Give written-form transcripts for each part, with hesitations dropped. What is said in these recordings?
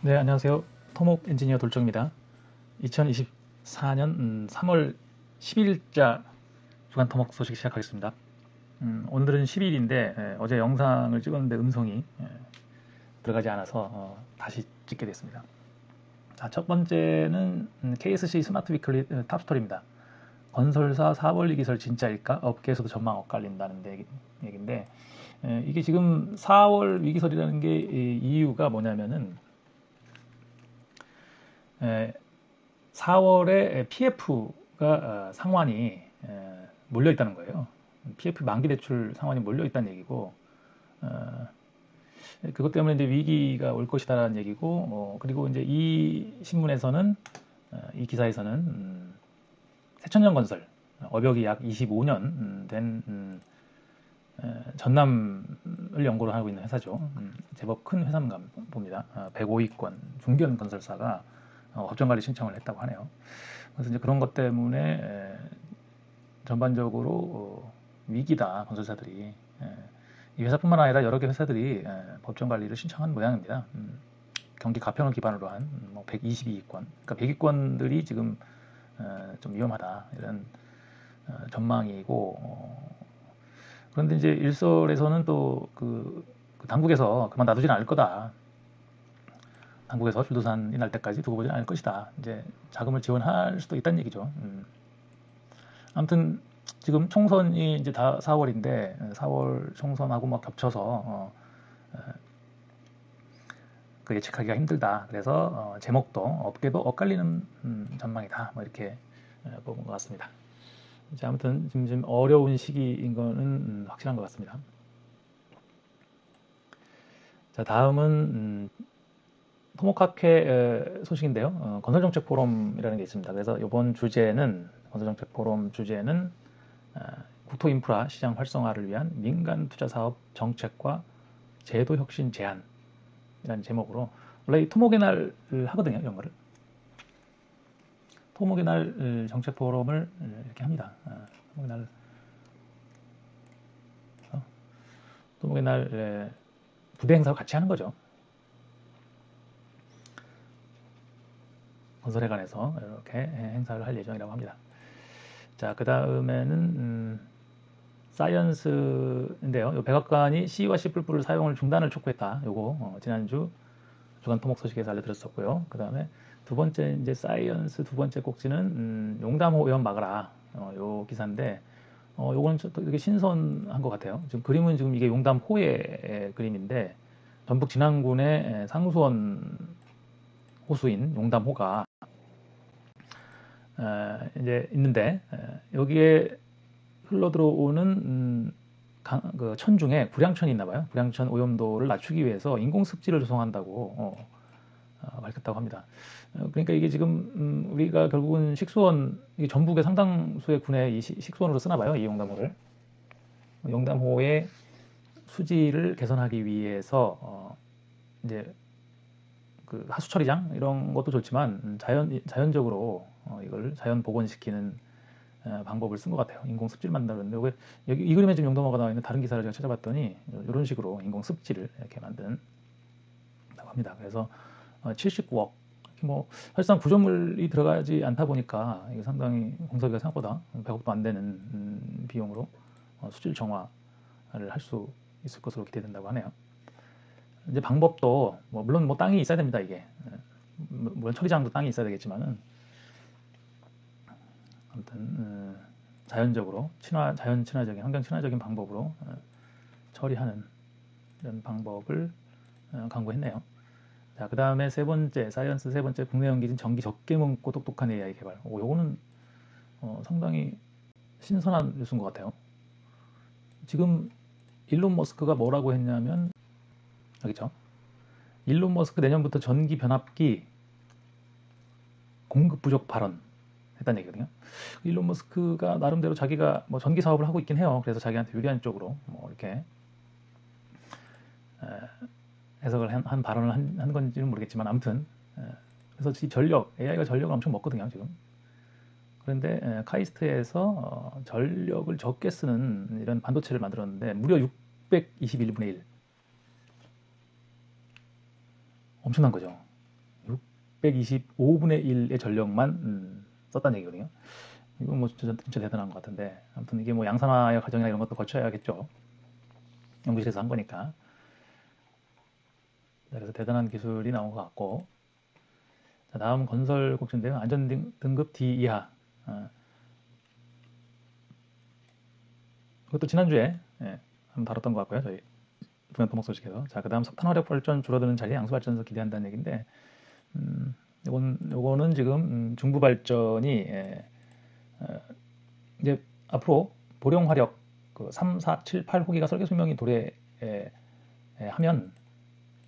네, 안녕하세요. 토목 엔지니어 돌정입니다. 2024년 3월 10일자 주간 토목 소식 시작하겠습니다. 오늘은 10일인데 어제 영상을 찍었는데 음성이 들어가지 않아서 다시 찍게 됐습니다. 자, 첫 번째는 KSC 스마트 위클리 탑스토리입니다. 건설사 4월 위기설 진짜일까? 업계에서도 전망 엇갈린다는 얘기인데 이게 지금 4월 위기설이라는 게 이유가 뭐냐면은 4월에 PF가 상환이 몰려 있다는 거예요. PF 만기 대출 상환이 몰려 있다는 얘기고, 그것 때문에 이제 위기가 올 것이다라는 얘기고, 그리고 이제 이 신문에서는 이 기사에서는 새천년 건설 업역이 약 25년 된 전남을 연구를 하고 있는 회사죠. 제법 큰 회사인가 봅니다. 105위권 중견 건설사가 법정관리 신청을 했다고 하네요. 그래서 이제 그런 것 때문에 전반적으로 위기다 건설사들이 이 회사뿐만 아니라 여러 개 회사들이 법정관리를 신청한 모양입니다. 경기 가평을 기반으로 한 122위권, 그러니까 100위권들이 지금 좀 위험하다 이런 전망이고 그런데 이제 일설에서는 또 그 당국에서 그만 놔두지는 않을 거다. 당국에서 줄도산이 날 때까지 두고 보지는 않을 것이다. 이제 자금을 지원할 수도 있다는 얘기죠. 아무튼 지금 총선이 이제 다 4월인데 4월 총선하고 막 겹쳐서 그 예측하기가 힘들다. 그래서 제목도 업계도 엇갈리는 전망이다. 뭐 이렇게 뽑은 것 같습니다. 이제 아무튼 지금 좀 어려운 시기인 거는 확실한 것 같습니다. 자, 다음은 토목학회 소식인데요. 건설정책 포럼이라는 게 있습니다. 그래서 이번 주제는 건설정책 포럼 주제는 국토인프라 시장 활성화를 위한 민간 투자 사업 정책과 제도 혁신 제안이라는 제목으로 원래 이 토목의 날을 하거든요. 이런 거를 토목의 날 정책 포럼을 이렇게 합니다. 토목의 날 부대 행사와 같이 하는 거죠. 건설회관에서 이렇게 행사를 할 예정이라고 합니다. 자, 그 다음에는 사이언스인데요. 백악관이 C와 C++ 사용을 중단을 촉구했다. 요거 지난주 주간 토목 소식에서 알려드렸었고요. 그 다음에 두 번째 이제 사이언스 두 번째 꼭지는 용담호 오염 막으라. 요 기사인데 요거는 되게 신선한 것 같아요. 지금 그림은 지금 이게 용담호의 그림인데 전북 진안군의 상수원 호수인 용담호가 이제 있는데 여기에 흘러 들어오는 그 천 중에 구량천이 있나 봐요. 구량천 오염도를 낮추기 위해서 인공 습지를 조성한다고 밝혔다고 합니다. 그러니까 이게 지금 우리가 결국은 식수원 이게 전북의 상당수의 군에 이 식수원으로 쓰나 봐요. 이 용담호를. 용담호의 수지를 개선하기 위해서 이제 그 하수 처리장 이런 것도 좋지만 자연적으로 이걸 자연 복원시키는 방법을 쓴 것 같아요. 인공 습지를 만들었는데 여기 이 그림에 지금 용담호가 나와 있는 다른 기사를 제가 찾아봤더니 이런 식으로 인공 습지를 이렇게 만든다고 합니다. 그래서 79억 뭐 사실상 구조물이 들어가지 않다 보니까 이게 상당히 공사비가 생각보다 100억도 안 되는 비용으로 수질 정화를 할 수 있을 것으로 기대된다고 하네요. 이제 방법도 물론 땅이 있어야 됩니다. 이게 물론 처리장도 땅이 있어야 되겠지만은 아무튼 자연적으로 자연 친화적인 환경 친화적인 방법으로 처리하는 이런 방법을 강구했네요. 자, 그 다음에 세 번째 사이언스 세 번째 국내 연기진 전기 적게 먹고 똑똑한 AI 개발. 요거는 상당히 신선한 뉴스인 것 같아요. 지금 일론 머스크가 뭐라고 했냐면 여기죠. 일론 머스크 내년부터 전기 변압기 공급 부족 발언 했다는 얘기거든요. 일론 머스크가 나름대로 자기가 전기 사업을 하고 있긴 해요. 그래서 자기한테 유리한 쪽으로 이렇게 해석을 한 발언을 한 건지는 모르겠지만 아무튼 그래서 이 AI가 전력을 엄청 먹거든요 지금. 그런데 카이스트에서 전력을 적게 쓰는 이런 반도체를 만들었는데 무려 621분의 1 엄청난 거죠. 625분의 1의 전력만 썼다는 얘기거든요. 이건 뭐 진짜 대단한 것 같은데, 아무튼 이게 뭐 양산화의 과정이나 이런 것도 거쳐야겠죠. 연구실에서 한 거니까. 그래서 대단한 기술이 나온 것 같고, 자, 다음 건설 곡지인데요. 안전 등급 D 이하. 그것도 지난주에 한번 다뤘던 것 같고요. 저희 동양토목 소식에서. 자, 그 다음 석탄 화력 발전 줄어드는 자리에 양수 발전소 기대한다는 얘기인데, 요거는 지금 중부 발전이 이제 앞으로 보령 화력 그 3, 4, 7, 8호기가 설계 수명이 도래하면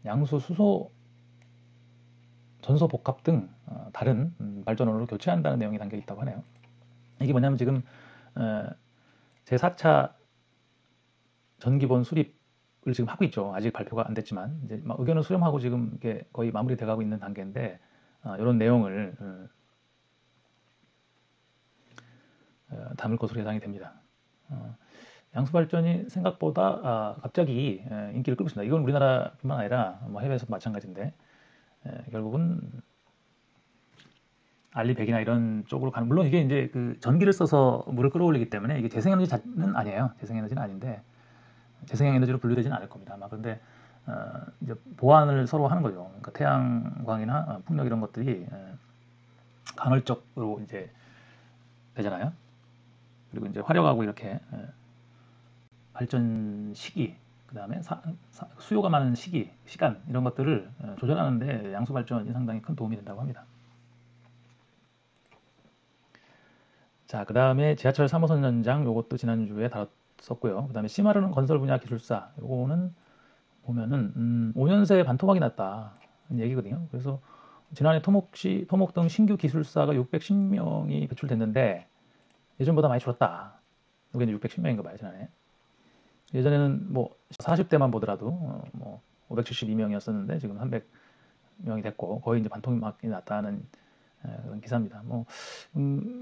양수, 수소, 전소 복합 등 다른 발전원으로 교체한다는 내용이 담겨 있다고 하네요. 이게 뭐냐면 지금 제4차 전기본 수립을 지금 하고 있죠. 아직 발표가 안 됐지만 이제 막 의견을 수렴하고 지금 이게 거의 마무리돼가고 있는 단계인데 이런 내용을 담을 것으로 예상이 됩니다. 양수 발전이 생각보다 갑자기 인기를 끌고 있습니다. 이건 우리나라뿐만 아니라 뭐 해외에서도 마찬가지인데 결국은 알리백이나 이런 쪽으로 가는, 물론 이게 이제 그 전기를 써서 물을 끌어올리기 때문에 이게 재생에너지는 아니에요. 재생에너지는 아닌데 재생에너지로 분류되지는 않을 겁니다. 아마. 그런데 이제 보완을 서로 하는 거죠. 그러니까 태양광이나 풍력 이런 것들이 간헐적으로 이제 되잖아요. 그리고 이제 화력하고 이렇게 발전 시기, 그 다음에 수요가 많은 시간 이런 것들을 조절하는데 양수 발전이 상당히 큰 도움이 된다고 합니다. 자, 그 다음에 지하철 3호선 연장, 요것도 지난주에 다뤘었고요. 그 다음에 시마르는 건설 분야 기술사, 요거는 보면은 5년새 반토막이 났다는 얘기거든요. 그래서 지난해 토목 등 신규 기술사가 610명이 배출됐는데 예전보다 많이 줄었다. 여기는 610명인가 봐요, 지난해. 예전에는 뭐 40대만 보더라도 뭐 572명이었었는데 지금 300명이 됐고 거의 이제 반토막이 났다는 그런 기사입니다. 뭐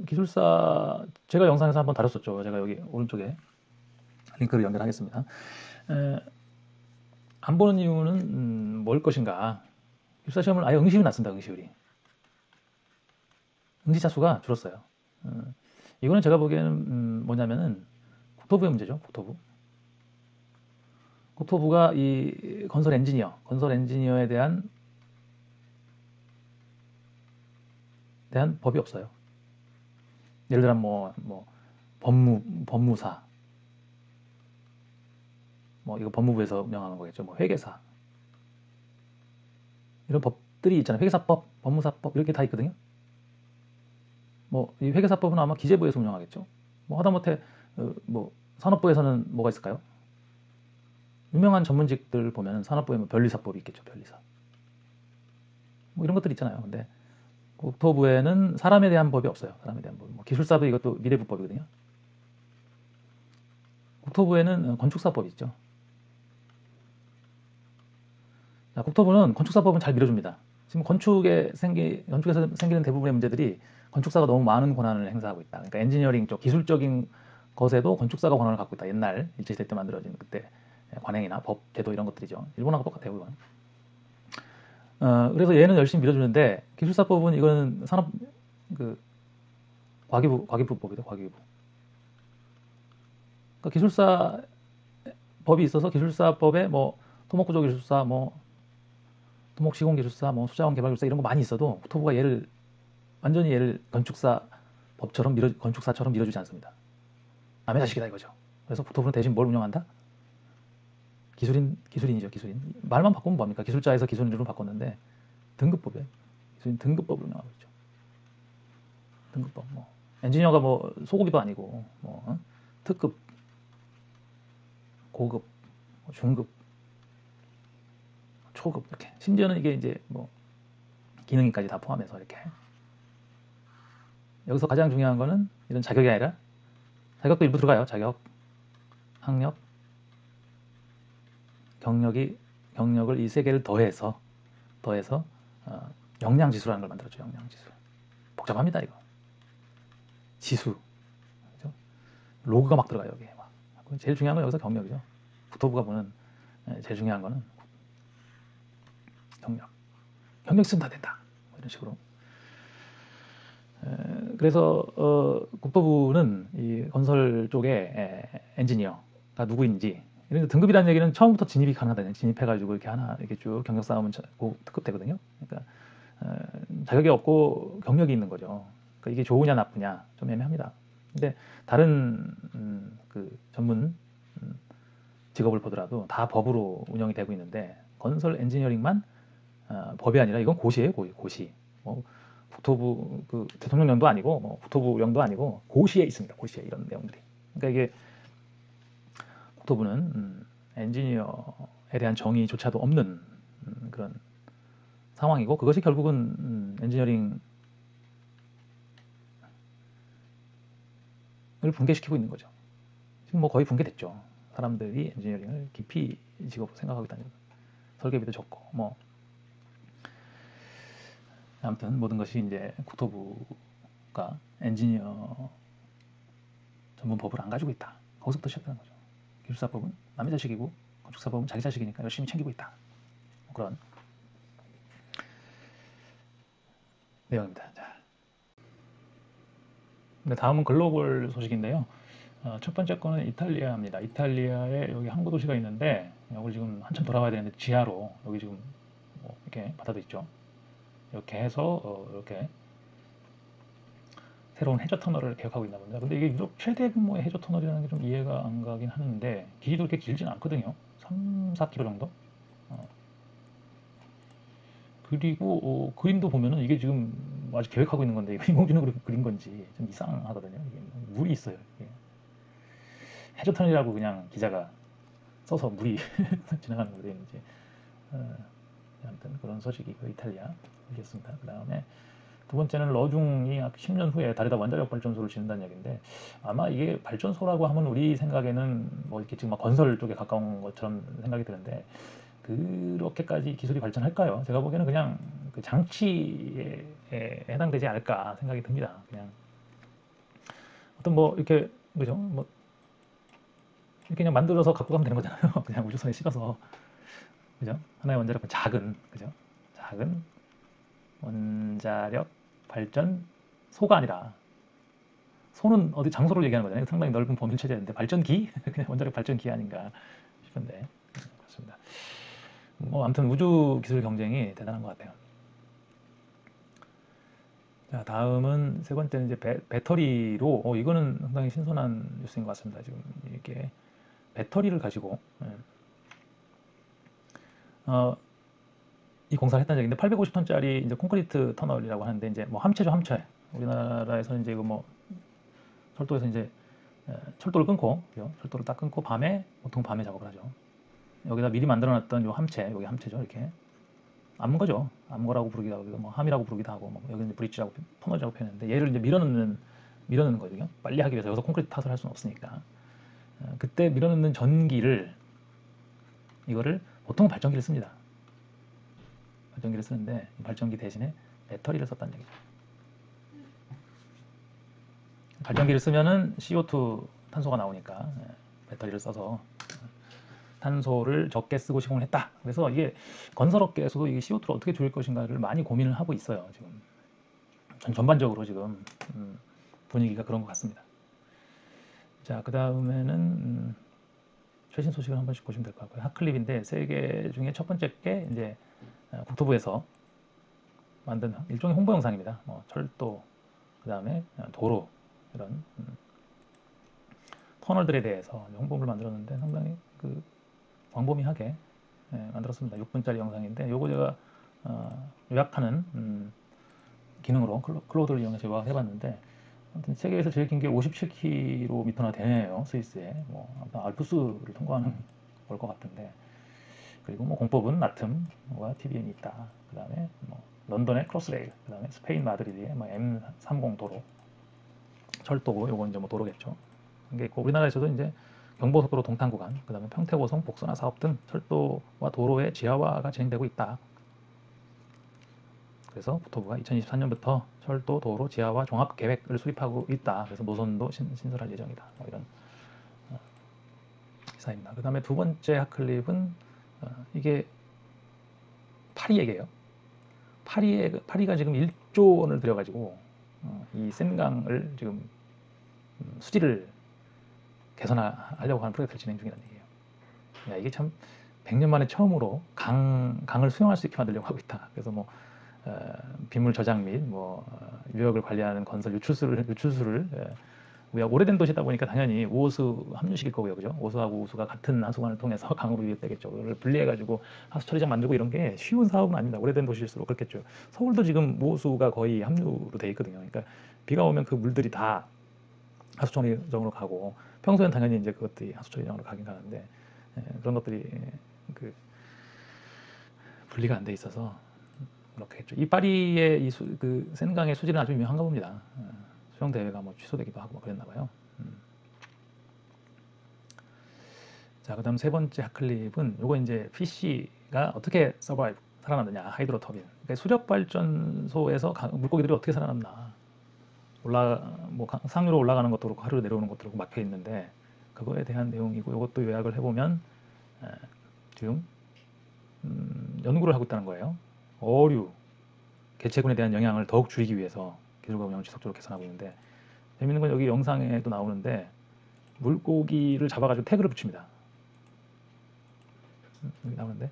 기술사 제가 영상에서 한번 다뤘었죠. 제가 여기 오른쪽에 링크를 연결하겠습니다. 안 보는 이유는 뭘 것인가? 기술사 시험을 아예 응시율이 낮습니다. 응시율이. 응시자 수가 줄었어요. 이거는 제가 보기에는 뭐냐면은 국토부의 문제죠. 국토부가 이 건설 엔지니어에 대한 법이 없어요. 예를 들면 뭐 법무사, 뭐 이거 법무부에서 운영하는 거겠죠. 뭐 회계사 이런 법들이 있잖아요. 회계사법, 법무사법 이렇게 다 있거든요. 뭐 이 회계사법은 아마 기재부에서 운영하겠죠. 뭐 하다못해 뭐 산업부에서는 뭐가 있을까요? 유명한 전문직들 보면 산업부에 뭐 변리사법이 있겠죠. 변리사. 뭐 이런 것들 있잖아요. 근데 국토부에는 사람에 대한 법이 없어요. 사람에 대한 법. 뭐 기술사도 이것도 미래부법이거든요. 국토부에는 건축사법이 있죠. 자, 국토부는 건축사법은 잘 밀어줍니다. 지금 건축에서 생기는 대부분의 문제들이 건축사가 너무 많은 권한을 행사하고 있다. 그러니까 엔지니어링 쪽, 기술적인 것에도 건축사가 권한을 갖고 있다. 옛날 일제시대 때 만들어진 그때 관행이나 법, 제도 이런 것들이죠. 일본하고 똑같아요, 이건. 그래서 얘는 열심히 밀어주는데 기술사법은 이거는 과기부법이다, 과기부. 그러니까 기술사 법이 있어서 기술사법에 뭐 토목구조기술사, 뭐 토목시공기술사, 뭐 수자원개발기술사 이런 거 많이 있어도 국토부가 완전히 얘를 건축사처럼 밀어주지 않습니다. 남의 자식이다 이거죠. 그래서 국토부는 대신 뭘 운영한다? 기술인이죠, 기술인. 말만 바꾸면 뭡니까? 기술자에서 기술인으로 바꿨는데 등급법이에요. 기술인 등급법을 운영하고 있죠. 등급법. 뭐 엔지니어가 뭐 소고기도 아니고 뭐 특급, 고급, 중급, 초급 이렇게. 심지어는 이게 이제 뭐 기능인까지 다 포함해서 이렇게. 여기서 가장 중요한 거는 이런 자격이 아니라 자격도 일부 들어가요. 자격, 학력, 경력을 이 세 개를 더해서 역량지수라는 걸 만들었죠. 역량지수. 복잡합니다 이거. 지수, 그죠? 로그가 막 들어가요 여기에. 막. 제일 중요한 건 여기서 경력이죠. 국토부가 보는 제일 중요한 거는 경력. 경력 있으면 다 된다. 이런 식으로. 그래서 국토부는 이 건설 쪽에 엔지니어가 누구인지 이런 등급이라는 얘기는 처음부터 진입이 가능하다는, 진입해가지고 이렇게 하나 이렇게 쭉 경력 쌓으면 특급되거든요. 그러니까 자격이 없고 경력이 있는 거죠. 그러니까 이게 좋으냐 나쁘냐 좀 애매합니다. 근데 다른 그 전문 직업을 보더라도 다 법으로 운영이 되고 있는데 건설 엔지니어링만 법이 아니라 이건 고시예요, 고시. 국토부 그 대통령령도 아니고 국토부령도 아니고 고시에 있습니다. 고시에 이런 내용들이. 그러니까 이게 국토부는 엔지니어에 대한 정의조차도 없는 그런 상황이고, 그것이 결국은 엔지니어링을 붕괴시키고 있는 거죠. 지금 뭐 거의 붕괴됐죠. 사람들이 엔지니어링을 깊이 직업으로 생각하고 있다는 거죠. 설계비도 적고 뭐 아무튼 모든 것이 이제 국토부가 엔지니어 전문 법을 안 가지고 있다. 거기서부터 시작하는 거죠. 기술사법은 남의 자식이고 건축사법은 자기 자식이니까 열심히 챙기고 있다. 그런 내용입니다. 자, 다음은 글로벌 소식인데요. 첫 번째 거는 이탈리아입니다. 이탈리아에 여기 항구 도시가 있는데 여기 지금 한참 돌아와야 되는데 지하로 여기 지금 뭐 이렇게 바다도 있죠. 이렇게 해서 이렇게 새로운 해저 터널을 계획하고 있나 봅니다. 근데 이게 유럽 최대 규모의 해저 터널이라는 게 좀 이해가 안 가긴 하는데 길이도 그렇게 길진 않거든요. 3, 4km 정도? 그리고 그림도 보면은 이게 지금 아직 계획하고 있는 건데 이거 인공지능으로 그린 건지 좀 이상하거든요. 이게 물이 있어요. 이게. 해저 터널이라고 그냥 기자가 써서 물이 지나가는 거 되는지. 아무튼 그런 소식이 그 이탈리아이었습니다. 그 다음에 두 번째는 러중이 10년 후에 달에다 원자력 발전소를 짓는다는 얘기인데, 아마 이게 발전소라고 하면 우리 생각에는 뭐 이렇게 지금 막 건설 쪽에 가까운 것처럼 생각이 드는데 그렇게까지 기술이 발전할까요? 제가 보기에는 그냥 그 장치에 해당되지 않을까 생각이 듭니다. 그냥 어떤 뭐 이렇게 그죠? 뭐 이렇게 그냥 만들어서 갖고 가면 되는 거잖아요. 그냥 우주선에 실어서, 그죠? 하나의 원자력 작은, 그죠? 작은 원자력 발전소가 아니라, 소는 어디 장소를 얘기하는 거잖아요. 상당히 넓은 범위 체제인데 발전기? 그냥 원자력 발전기 아닌가 싶은데. 그렇습니다. 아무튼 우주 기술 경쟁이 대단한 것 같아요. 자, 다음은 세 번째는 이제 배터리로, 이거는 상당히 신선한 뉴스인 것 같습니다. 지금 이렇게 배터리를 가지고 이 공사를 했다는 얘기인데, 850톤짜리 이제 콘크리트 터널이라고 하는데, 이제 뭐 함체죠, 함체. 우리나라에서는 이제 이거 뭐 철도에서 이제 철도를 끊고, 그죠? 철도를 딱 끊고 밤에, 보통 밤에 작업을 하죠. 여기다 미리 만들어놨던 요 함체, 여기 함체죠, 이렇게 암거죠. 암거라고 부르기도 하고, 뭐 함이라고 부르기도 하고, 뭐 여기는 브릿지라고, 터널이라고 표현했는데, 얘를 이제 밀어넣는 거거든요. 빨리 하기 위해서. 여기서 콘크리트 탓을 할 수는 없으니까. 그때 밀어넣는 전기를, 이거를 보통 발전기를 씁니다. 발전기를 쓰는데 발전기 대신에 배터리를 썼다는 얘기죠. 발전기를 쓰면은 CO2 탄소가 나오니까 배터리를 써서 탄소를 적게 쓰고 시공을 했다. 그래서 이게 건설업계에서도 이 CO2를 어떻게 줄일 것인가를 많이 고민을 하고 있어요. 지금 전반적으로 지금 분위기가 그런 것 같습니다. 자, 그 다음에는 최신 소식을 한 번씩 보시면 될 것 같고요. 핫클립인데 세계 중에 첫 번째 게 이제 국토부에서 만든 일종의 홍보 영상입니다. 철도, 그 다음에 도로, 이런 터널들에 대해서 홍보를 만들었는데 상당히 그 광범위하게 만들었습니다. 6분짜리 영상인데 요거 제가 요약하는 기능으로 클로드를 이용해서 요약해봤는데, 아무튼 세계에서 제일 긴 게 57km나 되네요. 스위스에 아무튼 알프스를 통과하는 걸 것 같은데, 그리고 뭐 공법은 나툼과 TBM이 있다. 그 다음에 뭐 런던의 크로스레일, 그 다음에 스페인 마드리드의 뭐 M30 도로, 철도고 요건 이제 뭐 도로겠죠. 이게 우리나라에서도 이제 경부고속도로 동탄 구간, 그 다음에 평택오송 복선화 사업 등 철도와 도로의 지하화가 진행되고 있다. 그래서 국토부가 2024년부터 철도, 도로, 지하화 종합 계획을 수립하고 있다. 그래서 노선도 신설할 예정이다. 뭐 이런 기사입니다. 그 다음에 두 번째 핫클립은 이게 파리 얘기예요. 파리가 지금 1조 원을 들여가지고 이 센강을 지금 수질을 개선하려고 하는 프로젝트를 진행 중이라는 얘기예요. 야, 이게 참 100년 만에 처음으로 강을 수용할 수 있게 만들려고 하고 있다. 그래서 뭐 빗물 저장 및 유역을 관리하는 건설 유출수를 우리가 오래된 도시다 보니까 당연히 우호수 함유식일 거고요, 그죠? 오수하고 우수가 같은 하수관을 통해서 강으로 유입되겠죠. 그걸 분리해가지고 하수 처리장 만들고 이런 게 쉬운 사업은 아닙니다. 오래된 도시일수록 그렇겠죠. 서울도 지금 우호수가 거의 함유로 돼 있거든요. 그러니까 비가 오면 그 물들이 다 하수 처리장으로 가고 평소엔 당연히 이제 그것들이 하수 처리장으로 가긴 가는데 그런 것들이 그 분리가 안 돼 있어서 그렇겠죠. 이 파리의 그 센강의 수질은 아주 유명한가 봅니다. 수영 대회가 뭐 취소되기도 하고 그랬나 봐요. 자, 그다음 세 번째 핫클립은 요거 이제 PC가 어떻게 살아남느냐, 하이드로 터빈. 그러니까 수력 발전소에서 물고기들이 어떻게 살아남나. 상류로 올라가는 것도 그렇고 하류로 내려오는 것도 그렇고 막혀 있는데 그거에 대한 내용이고 이것도 요약을 해보면 지금 연구를 하고 있다는 거예요. 어류, 개체군에 대한 영향을 더욱 줄이기 위해서 기술과 운영을 지속적으로 개선하고 있는데 재밌는 건 여기 영상에도 나오는데 물고기를 잡아가지고 태그를 붙입니다. 여기 나오는데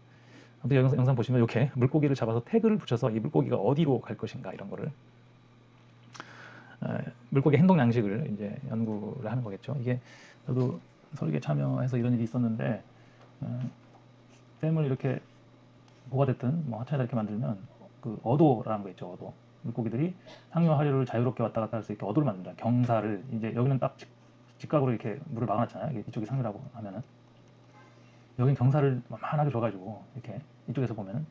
아무튼 영상 보시면 이렇게 물고기를 잡아서 태그를 붙여서 이 물고기가 어디로 갈 것인가 이런 거를 물고기 행동 양식을 이제 연구를 하는 거겠죠. 이게 저도 설계 참여해서 이런 일이 있었는데 댐을 이렇게 뭐가 됐든 뭐 하천에다 이렇게 만들면 그 어도라는 거 있죠. 어도. 물고기들이 상류와 하류를 자유롭게 왔다 갔다 할 수 있게 어도를 만든다. 경사를 이제 여기는 딱 직각으로 이렇게 물을 막아놨잖아요. 이쪽이 상류라고 하면은 여긴 경사를 만만하게 줘가지고 이렇게 이쪽에서 보면은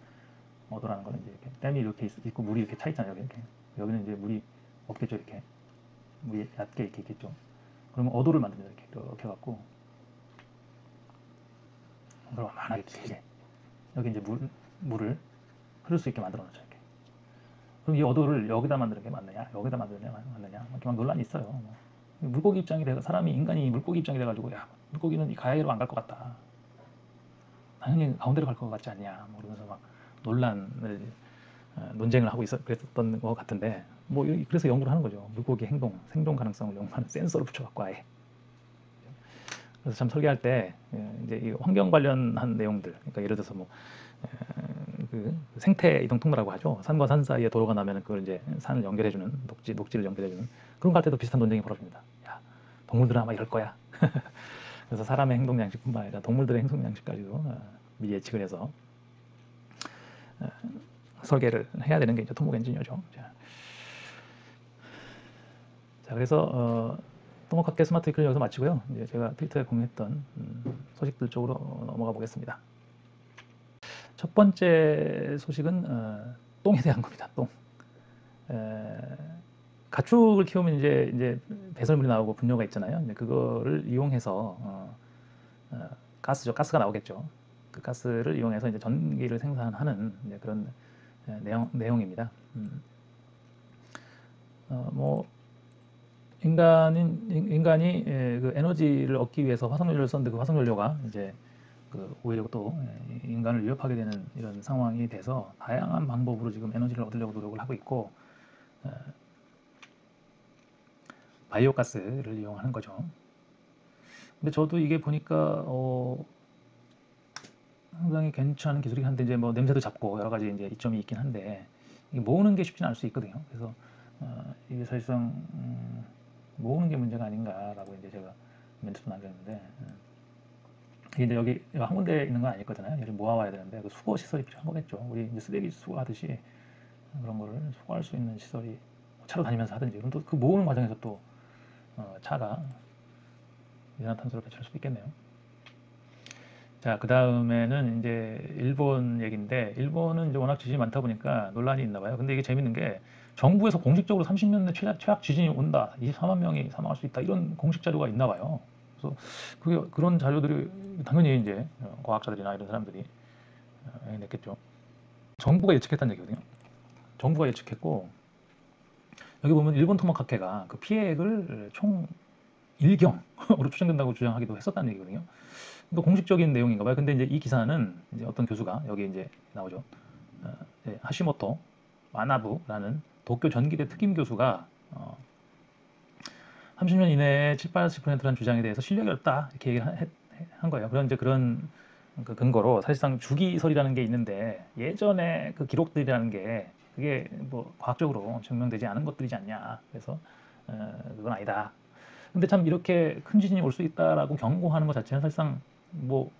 어도라는 거는 이제 이렇게 댐이 이렇게 있고 물이 이렇게 차 있잖아요. 이렇게 여기는 이제 물이 없겠죠. 이렇게 물이 얕게 이렇게 있겠죠. 그러면 어도를 만듭니다. 이렇게 해갖고 그걸 만만하게 길게 여기 이제 물을 흐를 수 있게 만들어 놓죠. 이렇게. 그럼 이 어도를 여기다 만드는 게 맞느냐, 여기다 만드는 게 맞느냐, 이렇게 막 논란이 있어요. 물고기 입장이 돼서 인간이 물고기 입장이 돼가지고 야 물고기는 이 가해로 안 갈 것 같다. 당연히 가운데로 갈 것 같지 않냐, 뭐 이러면서 막 논쟁을 하고 그랬었던 것 같은데 그래서 연구를 하는 거죠. 물고기 생존 가능성을 연구하는 센서를 붙여갖고 아예. 그래서 참 설계할 때 이제 이 환경 관련한 내용들, 그러니까 예를 들어서 그 생태 이동 통로라고 하죠. 산과 산 사이에 도로가 나면 그걸 이제 산을 연결해주는 녹지를 연결해주는 그런 거 할 때도 비슷한 논쟁이 벌어집니다. 야, 동물들은 아마 이럴 거야. 그래서 사람의 행동 양식뿐만 아니라 동물들의 행동 양식까지도 미리 예측을 해서 설계를 해야 되는 게 이제 토목 엔지니어죠. 자, 그래서 토목학계 스마트 위크를 여기서 마치고요. 이제 제가 트위터에 공유했던 소식들 쪽으로 넘어가 보겠습니다. 첫 번째 소식은 똥에 대한 겁니다. 똥. 가축을 키우면 이제 배설물이 나오고 분뇨가 있잖아요. 그거를 이용해서 가스가 나오겠죠. 그 가스를 이용해서 이제 전기를 생산하는 이제 그런 내용입니다. 인간이 그 에너지를 얻기 위해서 화석연료를 썼는데 그 화석연료가 이제 오히려 또 인간을 위협하게 되는 이런 상황이 돼서 다양한 방법으로 지금 에너지를 얻으려고 노력을 하고 있고 바이오 가스를 이용하는 거죠. 근데 저도 이게 보니까 상당히 괜찮은 기술이긴 한데 이제 냄새도 잡고 여러 가지 이제 이점이 있긴 한데 이게 모으는 게 쉽지는 않을 수 있거든요. 그래서 이게 사실상 모으는 게 문제가 아닌가라고 이제 제가 멘트도 남겼는데 이게 여기 한 군데 있는 건 아닐 거잖아요. 여기 모아와야 되는데 그 수거 시설이 필요한 거겠죠. 우리 이제 쓰레기 수거하듯이 그런 거를 수거할 수 있는 시설이 차로 다니면서 하든지 그럼 또 그 모으는 과정에서 또 차가 이산화탄소를 배출할 수도 있겠네요. 자, 그 다음에는 이제 일본 얘기인데 일본은 이제 워낙 지진이 많다 보니까 논란이 있나 봐요. 근데 이게 재밌는 게 정부에서 공식적으로 30년 내 최악 지진이 온다, 24만 명이 사망할 수 있다 이런 공식 자료가 있나 봐요. 그래서 그런 자료들이 당연히 이제 과학자들이나 이런 사람들이 냈겠죠. 정부가 예측했다는 얘기거든요. 정부가 예측했고 여기 보면 일본 토목학회가 그 피해액을 총 1경으로 추정된다고 주장하기도 했었다는 얘기거든요. 또 공식적인 내용인가 봐요. 근데 이제 이 기사는 이제 어떤 교수가 여기 이제 나오죠. 하시모토 와나부라는 도쿄 전기대 특임 교수가 30년 이내에 7, 80%라는 주장에 대해서 신력이 없다 이렇게 얘기를 한 거예요. 그런 이제 그런 그 근거로 사실상 주기설이라는 게 있는데 예전에 그 기록들이라는 게 그게 뭐 과학적으로 증명되지 않은 것들이지 않냐. 그래서 그건 아니다. 근데 참 이렇게 큰 지진이 올 수 있다라고 경고하는 것 자체는 사실상 뭐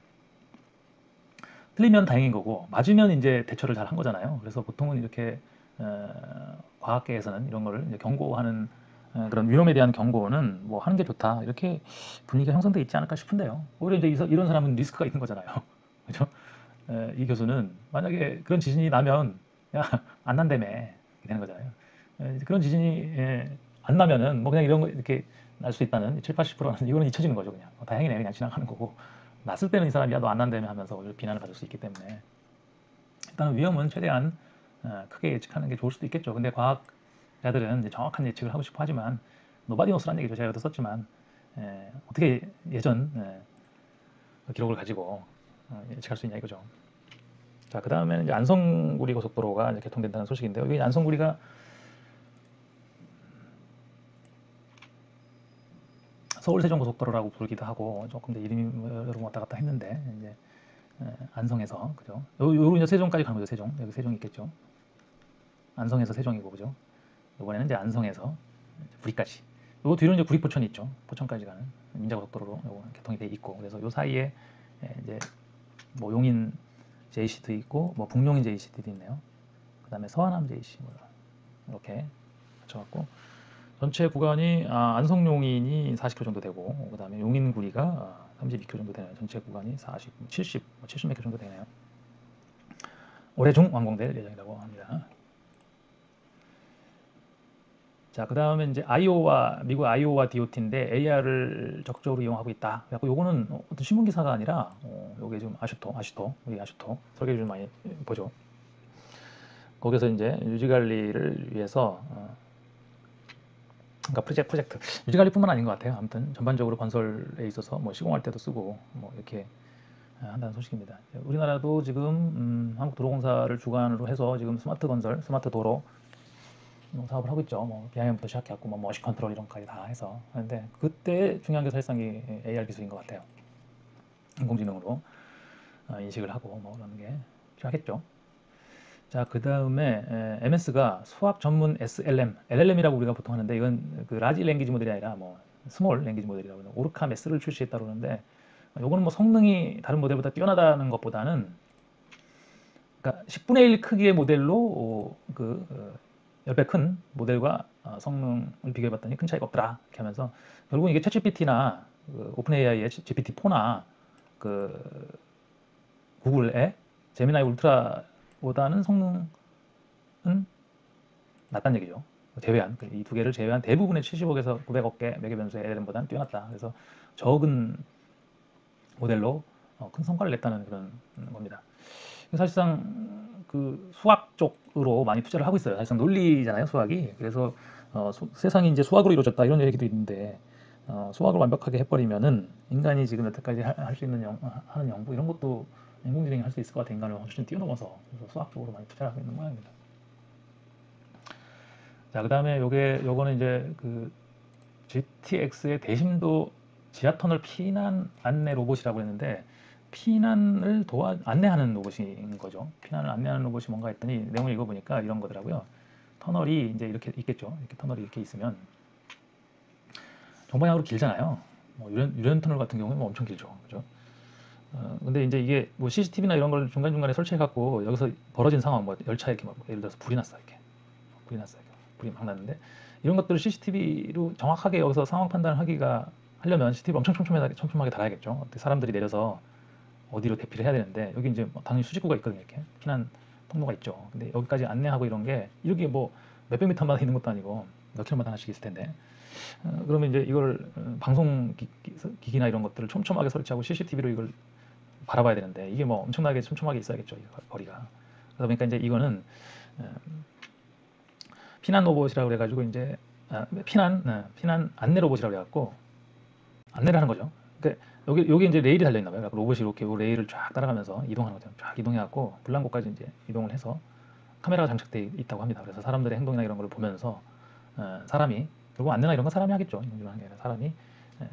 틀리면 다행인 거고 맞으면 이제 대처를 잘 한 거잖아요. 그래서 보통은 이렇게 과학계에서는 이런 거를 이제 경고하는 그런 위험에 대한 경고는 뭐 하는 게 좋다 이렇게 분위기가 형성돼 있지 않을까 싶은데요. 오히려 이제 이런 사람은 리스크가 있는 거잖아요. 그죠? 이 교수는 만약에 그런 지진이 나면 야 안 난다며 이렇게 되는 거잖아요. 그런 지진이 안 나면은 뭐 그냥 이런 거 이렇게 날 수 있다는 7, 80%는 이거는 잊혀지는 거죠. 그냥 다행이네 그냥 지나가는 거고 났을 때는 이 사람이 야 너 안 난다며 하면서 오히려 비난을 받을 수 있기 때문에 일단은 위험은 최대한 크게 예측하는 게 좋을 수도 있겠죠. 근데 과학자들은 이제 정확한 예측을 하고 싶어 하지만 nobody knows라는 얘기죠. 제가 여기도 썼지만 어떻게 예전 그 기록을 가지고 예측할 수 있냐 이거죠. 자, 그 다음에는 이제 안성구리 고속도로가 이제 개통된다는 소식인데요. 여기 안성구리가 서울 세종 고속도로라고 부르기도 하고 조금 더 이름이 여러 번 왔다 갔다 했는데 이제 안성에서 그죠? 요 이제 세종까지 가는 거죠. 세종 여기 세종 있겠죠. 안성에서 세종이고 그죠? 이번에는 이제 안성에서 구리까지. 요 뒤로 이제 구리 포천이 있죠. 포천까지 가는 민자고속도로로 요거 개통이 돼 있고 그래서 요 사이에 이제 뭐 용인 JC도 있고 뭐 북용인 JC도 있네요. 그다음에 서안암 JC 뭐 이렇게 맞춰갖고 전체 구간이 안성용인이 40km 정도 되고 그다음에 용인구리가 32km 정도 되네요. 전체 구간이 40, 70, 70몇 킬로 정도 되네요. 올해 중 완공될 예정이라고 합니다. 자, 그 다음에 이제 미국 아이오와 DOT인데 AR을 적극적으로 이용하고 있다. 그래서 요거는 어떤 신문 기사가 아니라 요게 좀 여기 아슈토 설계주 좀 많이 보죠. 거기서 이제 유지 관리를 위해서 그러니까 프로젝트 유지 관리뿐만 아닌 것 같아요. 아무튼 전반적으로 건설에 있어서 뭐 시공할 때도 쓰고 뭐 이렇게 한다는 소식입니다. 우리나라도 지금 한국도로공사를 주관으로 해서 지금 스마트 건설, 스마트 도로 사업을 하고 있죠. 뭐 BIM부터 시작해갖고 뭐 머신 컨트롤 이런 것까지 다 해서 하는데 그때 중요한 게 사실상 이 AR 기술인 것 같아요. 인공지능으로 인식을 하고 뭐 그런 게 필요하겠죠. 자, 그 다음에 MS가 수학 전문 SLM, LLM이라고 우리가 보통 하는데 이건 그 라지 랭귀지 모델이 아니라 뭐 스몰 랭귀지 모델이라고 하는 오르카 메스를 출시했다고 그러는데 요거는 뭐 성능이 다른 모델보다 뛰어나다는 것보다는 그러니까 10분의 1 크기의 모델로 10배 큰 모델과 성능을 비교해봤더니 큰 차이가 없더라 이렇게 하면서 결국 이게 챗GPT나 오픈 AI의 GPT-4나 그 구글의 제미나이 울트라보다는 성능은 낫다는 얘기죠. 제외한 이 두 개를 제외한 대부분의 70억에서 900억 개 매개 변수의 LLM보다는 뛰어났다. 그래서 적은 모델로 큰 성과를 냈다는 그런 겁니다. 사실상 그 수학 쪽으로 많이 투자를 하고 있어요. 사실상 논리잖아요, 수학이. 그래서 세상이 이제 수학으로 이루어졌다 이런 얘기도 있는데 수학을 완벽하게 해버리면은 인간이 지금 여태까지 할 수 있는 하는 연구 이런 것도 인공지능이 할 수 있을 것 같아. 인간을 훨씬 뛰어넘어서. 그래서 수학 쪽으로 많이 투자를 하고 있는 모양입니다. 자, 그 다음에 요거는 이제 그 GTX의 대심도 지하터널 피난 안내 로봇이라고 했는데 피난을 안내하는 로봇인 거죠. 피난을 안내하는 로봇이 뭔가 했더니 내용을 읽어보니까 이런 거더라고요. 터널이 이제 이렇게 있겠죠. 이렇게 터널이 이렇게 있으면 정방향으로 길잖아요. 뭐 유연 터널 같은 경우는 뭐 엄청 길죠. 그죠? 근데 이제 이게 뭐 CCTV나 이런 걸 중간중간에 설치해갖고 여기서 벌어진 상황, 뭐 열차에 이렇게 막 예를 들어서 불이 났어. 이렇게. 불이 났어요. 불이 막 났는데 이런 것들을 CCTV로 정확하게 여기서 상황 판단을 하려면 CCTV 엄청 촘촘하게 달아야겠죠. 사람들이 내려서 어디로 대피를 해야 되는데 여기 이제 뭐 당연히 수직구가 있거든요. 이렇게 피난 통로가 있죠. 근데 여기까지 안내하고 이런 게 이렇게 뭐 몇백 미터마다 있는 것도 아니고 몇 킬로마다 하나씩 있을 텐데 그러면 이제 이걸 방송 기기나 이런 것들을 촘촘하게 설치하고 CCTV로 이걸 바라봐야 되는데 이게 뭐 엄청나게 촘촘하게 있어야겠죠. 거리가. 그러다 보니까 이제 이거는 피난 로봇이라고 그래가지고 이제 피난 안내 로봇이라고 그래갖고 안내를 하는 거죠. 그러니까 여기 이제 레일이 달려 있나 봐요. 로봇이 이렇게 레일을 쫙 따라가면서 이동하는 거죠. 쫙 이동해갖고 불난곳까지 이제 이동을 해서 카메라가 장착돼 있다고 합니다. 그래서 사람들의 행동이나 이런 걸 보면서 사람이, 결국 안내나 이런 건 사람이 하겠죠. 인공지능하는 게 아니라 사람이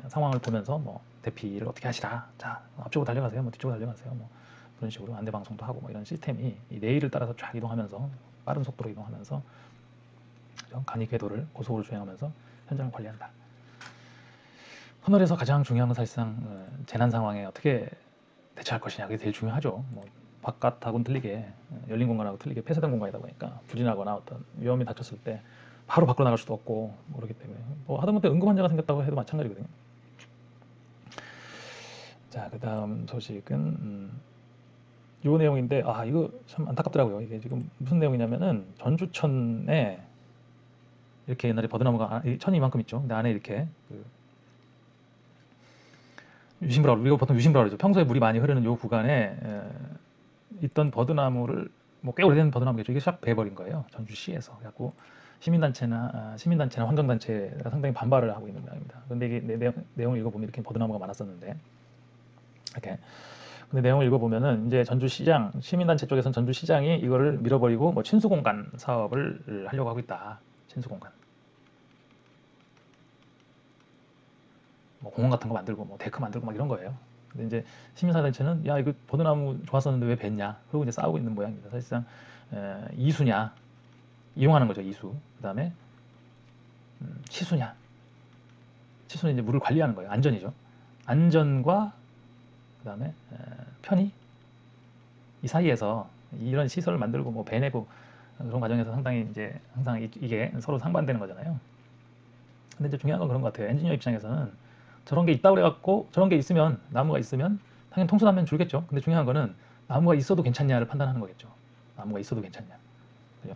상황을 보면서 뭐 대피를 어떻게 하시라, 자 앞쪽으로 달려가세요, 뭐 뒤쪽으로 달려가세요, 뭐 그런 식으로 안내 방송도 하고, 뭐 이런 시스템이 이 레일을 따라서 쫙 이동하면서 빠른 속도로 이동하면서 간이 궤도를 고속으로 주행하면서 현장을 관리한다. 터널에서 가장 중요한 건 사실상 재난 상황에 어떻게 대처할 것이냐, 그게 제일 중요하죠. 뭐 바깥하고는 틀리게, 열린 공간하고 틀리게 폐쇄된 공간이다 보니까 불이 나거나 어떤 위험이 닥쳤을 때 바로 밖으로 나갈 수도 없고, 뭐 그렇기 때문에 뭐 하다못해 응급 환자가 생겼다고 해도 마찬가지거든요. 자, 그 다음 소식은 요 내용인데, 이거 참 안타깝더라고요. 이게 지금 무슨 내용이냐면은 전주천에 이렇게 옛날에 버드나무가 천이 이만큼 있죠. 근데 안에 이렇게 유심브라울, 우리가 보통 유심브라울 그러죠. 평소에 물이 많이 흐르는 요 구간에 있던 버드나무를, 뭐 꽤 오래된 버드나무겠죠. 이게 싹 베버린 거예요. 전주시에서. 그래갖고 시민단체나 환경단체가 상당히 반발을 하고 있는 모양입니다. 근데 이게 내용을 읽어보면 이렇게 버드나무가 많았었는데, 이렇게. 근데 내용을 읽어보면은 이제 전주시장, 시민단체 쪽에서는 전주시장이 이거를 밀어버리고 뭐 친수공간 사업을 하려고 하고 있다. 친수공간. 뭐 공원 같은 거 만들고 뭐 데크 만들고 막 이런 거예요. 근데 이제 시민사회단체는 야 이거 버드나무 좋았었는데 왜 뱉냐? 그러고 이제 싸우고 있는 모양입니다. 사실상 이수냐, 이용하는 거죠. 이수. 그다음에 치수냐. 치수는 이제 물을 관리하는 거예요. 안전이죠. 안전과 그다음에 편의, 이 사이에서 이런 시설을 만들고 뭐 배내고 그런 과정에서 상당히 이제 항상 이게 서로 상반되는 거잖아요. 근데 이제 중요한 건 그런 것 같아요. 엔지니어 입장에서는 저런 게 있다고 그래갖고, 저런 게 있으면, 나무가 있으면 당연히 통수하면 줄겠죠. 근데 중요한 거는 나무가 있어도 괜찮냐를 판단하는 거겠죠. 나무가 있어도 괜찮냐, 그죠?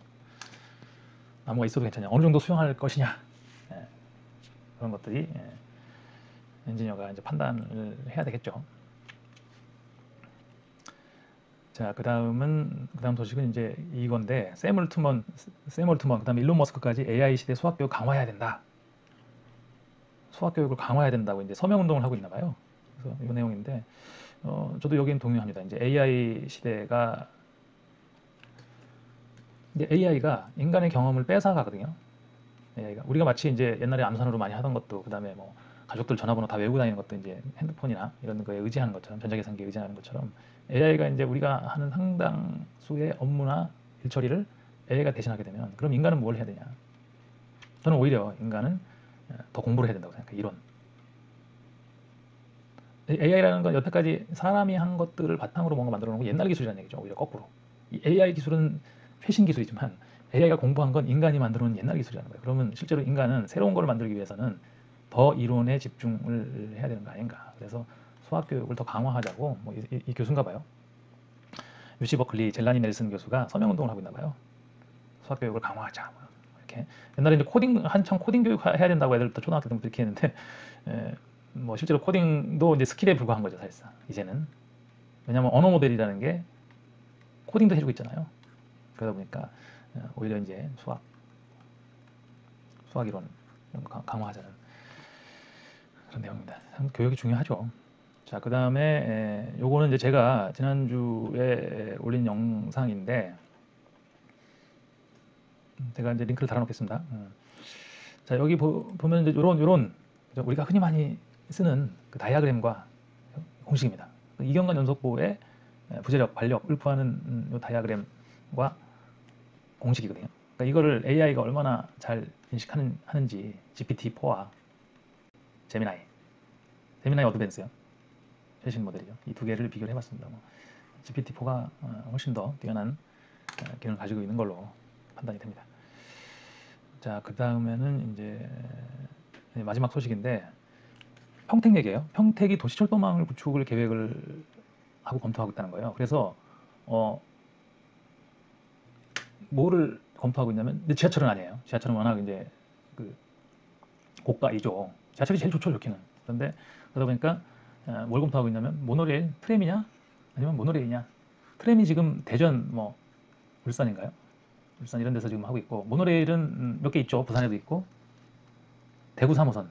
나무가 있어도 괜찮냐, 어느 정도 수용할 것이냐, 그런 것들이 엔지니어가 이제 판단을 해야 되겠죠. 자, 그 다음 소식은 이제 이건데, 샘 올트먼, 그 다음에 일론 머스크까지 AI 시대 수학교육 강화해야 된다. 수학교육을 강화해야 된다고 이제 서명운동을 하고 있나 봐요. 그래서 이 내용인데, 저도 여기는 동의합니다. 이제 AI 시대가, 이제 AI가 인간의 경험을 뺏어가거든요. AI가. 우리가 마치 이제 옛날에 암산으로 많이 하던 것도, 그 다음에 뭐 가족들 전화번호 다 외우고 다니는 것도 이제 핸드폰이나 이런 거에 의지하는 것처럼, 전자계산기에 의지하는 것처럼, AI가 이제 우리가 하는 상당수의 업무나 일처리를 AI가 대신하게 되면, 그럼 인간은 뭘 해야 되냐? 저는 오히려 인간은 더 공부를 해야 된다고 생각해요. 이론. AI라는 건 여태까지 사람이 한 것들을 바탕으로 뭔가 만들어 놓은 거, 옛날 기술이라는 얘기죠. 오히려 거꾸로. 이 AI 기술은 최신 기술이지만 AI가 공부한 건 인간이 만들어 놓은 옛날 기술이라는 거예요. 그러면 실제로 인간은 새로운 걸 만들기 위해서는 더 이론에 집중을 해야 되는 거 아닌가. 그래서 수학 교육을 더 강화하자고 이 교수인가 봐요. UC 버클리 젤라니 넬슨 교수가 서명 운동을 하고 있나 봐요. 수학 교육을 강화하자. 이렇게. 옛날에 이제 한창 코딩 교육 해야 된다고 애들부터 초등학교 때부터 이렇게 했는데, 뭐 실제로 코딩도 이제 스킬에 불과한 거죠, 사실상. 이제는. 왜냐하면 언어 모델이라는 게 코딩도 해주고 있잖아요. 그러다 보니까 오히려 이제 수학 이론 강화하자는 그런 내용입니다. 교육이 중요하죠. 자, 그 다음에 요거는 이제 제가 지난주에 올린 영상인데, 제가 이제 링크를 달아놓겠습니다. 자, 여기 보면 이제 요런 우리가 흔히 많이 쓰는 그 다이아그램과 공식입니다. 이경관 연속보의 부재력, 반력, 율포하는 요 다이아그램과 공식이거든요. 그러니까 이거를 AI가 얼마나 잘 인식하는지, GPT-4와 제미나이 어드밴스요. 최신 모델이죠. 이 두 개를 비교를 해봤습니다. GPT-4가 훨씬 더 뛰어난 기능을 가지고 있는 걸로 판단이 됩니다. 자, 그 다음에는 이제 마지막 소식인데, 평택 얘기예요. 평택이 도시철도망을 구축을 계획을 하고 검토하고 있다는 거예요. 그래서 뭐를 검토하고 있냐면, 근데 지하철은 아니에요. 지하철은 워낙 이제 그 고가이죠. 지하철이 제일 좋죠, 좋기는. 그런데 그러다 보니까 뭘 검토하고 있냐면, 모노레일, 트램이냐, 아니면 모노레일이냐. 트램이 지금 대전, 뭐 울산인가요? 울산 이런 데서 지금 하고 있고, 모노레일은 몇 개 있죠. 부산에도 있고, 대구 3호선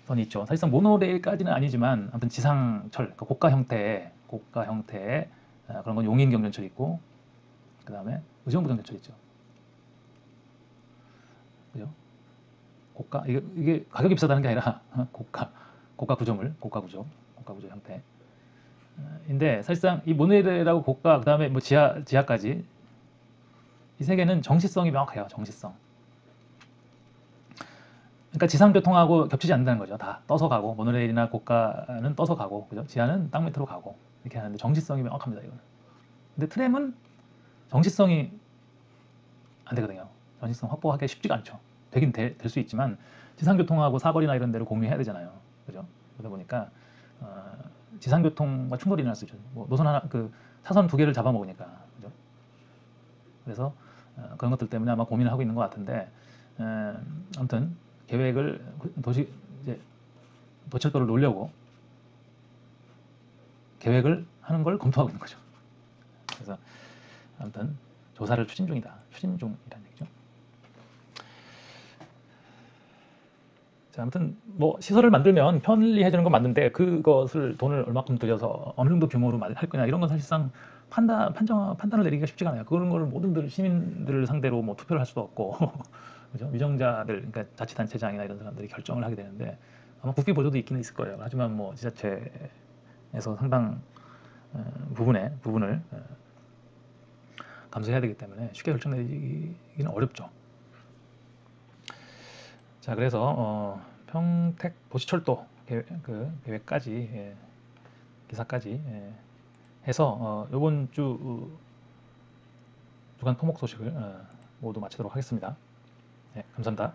선이 있죠. 사실상 모노레일까지는 아니지만 아무튼 지상철, 그러니까 고가 형태의 그런 건 용인 경전철 있고, 그 다음에 의정부 경전철 있죠. 그죠? 고가 이게 가격이 비싸다는 게 아니라 고가 구조 형태. 인데 사실상 이 모노레일하고 고가 그다음에 뭐 지하까지 이 세 개는 정시성이 명확해요. 정시성. 그러니까 지상교통하고 겹치지 않는다는 거죠. 다 떠서 가고 모노레일이나 고가는 떠서 가고 그죠? 지하는 땅 밑으로 가고 이렇게 하는데 정시성이 명확합니다. 이거는. 근데 트램은 정시성이 안 되거든요. 정시성 확보하기 쉽지가 않죠. 되긴 될 수 있지만 지상교통하고 사거리나 이런 데를 공유해야 되잖아요. 그죠? 그러다 보니까 지상교통과 충돌이 날 수 있죠. 뭐 노선 하나 그 차선 두 개를 잡아먹으니까 그죠? 그래서 그런 것들 때문에 아마 고민을 하고 있는 것 같은데 아무튼 계획을 이제 도철도를 놓으려고 계획을 하는 걸 검토하고 있는 거죠. 그래서 아무튼 조사를 추진 중이라는 얘기죠. 자, 아무튼 뭐 시설을 만들면 편리해지는 건 맞는데 그것을 돈을 얼마큼 들여서 어느 정도 규모로 할 거냐 이런 건 사실상 판단을 내리기가 쉽지가 않아요. 그런 걸 모든 시민들을 상대로 뭐 투표를 할 수도 없고 그죠? 위정자들 그러니까 자치단체장이나 이런 사람들이 결정을 하게 되는데 아마 국비 보조도 있기는 있을 거예요. 하지만 뭐 지자체에서 상당 부분을 감수해야 되기 때문에 쉽게 결정 내리기는 어렵죠. 자, 그래서 평택 도시철도 계획까지 기사까지 해서 이번 주 주간 토목 소식을 모두 마치도록 하겠습니다. 네, 감사합니다.